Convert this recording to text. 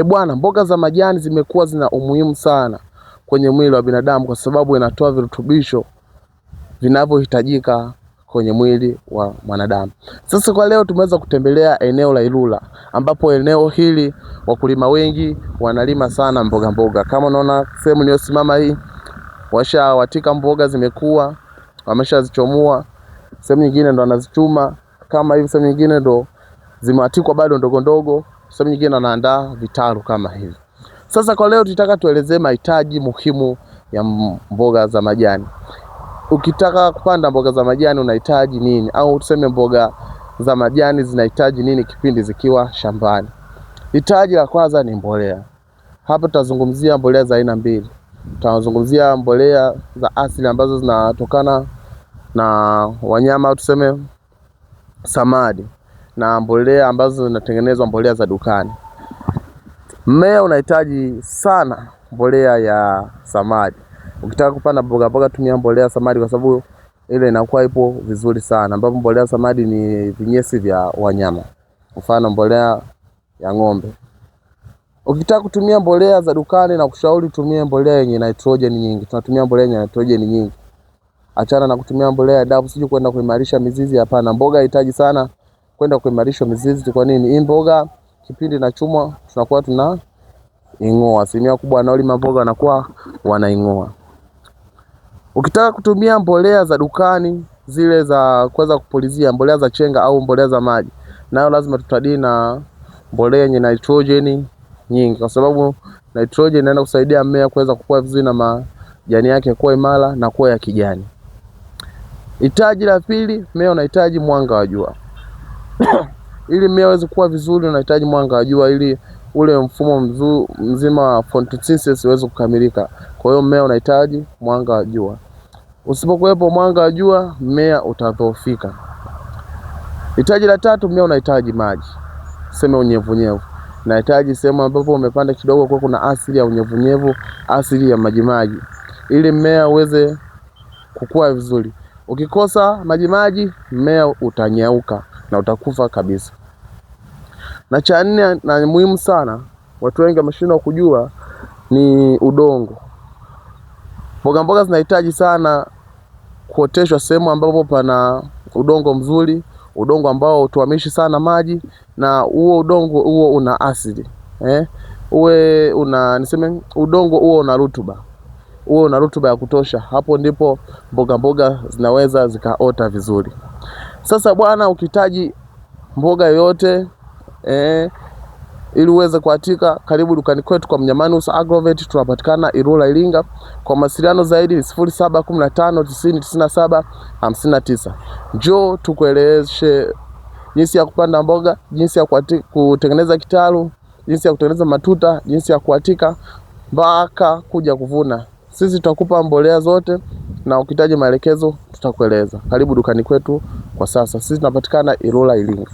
Bwana, mboga za majani zimekuwa zina umuhimu sana kwenye mwili wa binadamu kwa sababu inatoa virutubisho vinavyohitajika kwenye mwili wa mwanadamu. Sasa kwa leo tumeweza kutembelea eneo la Ilula, ambapo eneo hili wakulima wengi wanalima sana mboga mboga. Kama unaona sehemu niliyosimama hii, washawatika mboga zimekuwa, wameshazichomoa. Sehemu nyingine ndo wanazichuma kama hivi, sehemu nyingine ndo zimeatikwa bado ndogo ndogo, sehemu nyingine wanaandaa vitalu kama hivi. Sasa kwa leo tutaka tuelezee mahitaji muhimu ya mboga za majani. Ukitaka kupanda mboga za majani unahitaji nini, au tuseme mboga za majani zinahitaji nini kipindi zikiwa shambani? Hitaji la kwanza ni mbolea. Hapa tutazungumzia mbolea za aina mbili. Tutazungumzia mbolea za asili ambazo zinatokana na wanyama, au tuseme samadi, na mbolea ambazo zinatengenezwa mbolea za dukani. Mmea unahitaji sana mbolea ya samadi. Ukitaka kupanda mboga mboga tumia mbolea ya samadi kwa sababu ile inakuwa ipo vizuri sana, ambapo mbolea ya samadi ni vinyesi vya wanyama, mfano mbolea ya ng'ombe. Ukitaka kutumia mbolea za dukani na kushauri tumie mbolea yenye nitrogen nyingi. Tunatumia mbolea yenye nitrogen nyingi. Achana na kutumia mbolea ya dawa sije kwenda kuimarisha mizizi, hapana. Mboga inahitaji sana kwenda kuimarisha mizizi. Kwa nini? Hii mboga kipindi na chumwa tunakuwa tunaing'oa. Asilimia kubwa wanaolima mboga wanakuwa wanaing'oa. Ukitaka kutumia mbolea za dukani zile za kuweza kupulizia, mbolea za chenga au mbolea za maji, nayo lazima tutadili na mbolea yenye nitrogen nyingi, kwa sababu nitrogen inaenda kusaidia mmea kuweza kukua vizuri na majani yake kuwa imara na kuwa ya kijani. Hitaji la pili, mmea unahitaji mwanga wa jua. Ili mmea uweze kuwa vizuri unahitaji mwanga wa jua, ili ule mfumo mzima wa photosynthesis uweze kukamilika. Kwa hiyo mmea unahitaji mwanga wa jua. Usipokuwepo mwanga wa jua, mmea utadhoofika. Hitaji la tatu, mmea unahitaji maji. Sema unyevunyevu. Unahitaji sehemu ambapo umepanda kidogo kwa kuna asili ya unyevunyevu, asili ya majimaji, ili mmea uweze kukua vizuri. Ukikosa majimaji, mmea utanyauka na utakufa kabisa. Na cha nne na muhimu sana, watu wengi wameshindwa kujua, ni udongo. Mboga mboga zinahitaji sana kuoteshwa sehemu ambapo pana udongo mzuri, udongo ambao hutuamishi sana maji, na huo udongo huo una asili. Udongo huo una rutuba. Huo una rutuba ya kutosha. Hapo ndipo mboga mboga zinaweza zikaota vizuri. Sasa bwana, ukihitaji mboga yoyote ili uweze kuatika, karibu dukani kwetu kwa Mnyamanus Agrovet. Tunapatikana Ilula, Iringa. Kwa mawasiliano zaidi ni 0715909759. Njoo tukueleweshe jinsi ya kupanda mboga, jinsi ya kutengeneza kitalu, jinsi ya kutengeneza matuta, jinsi ya kuatika mpaka kuja kuvuna. Sisi tutakupa mbolea zote, na ukihitaji maelekezo tutakueleza. Karibu dukani kwetu kwa sasa. Sisi tunapatikana Ilula, Iringa.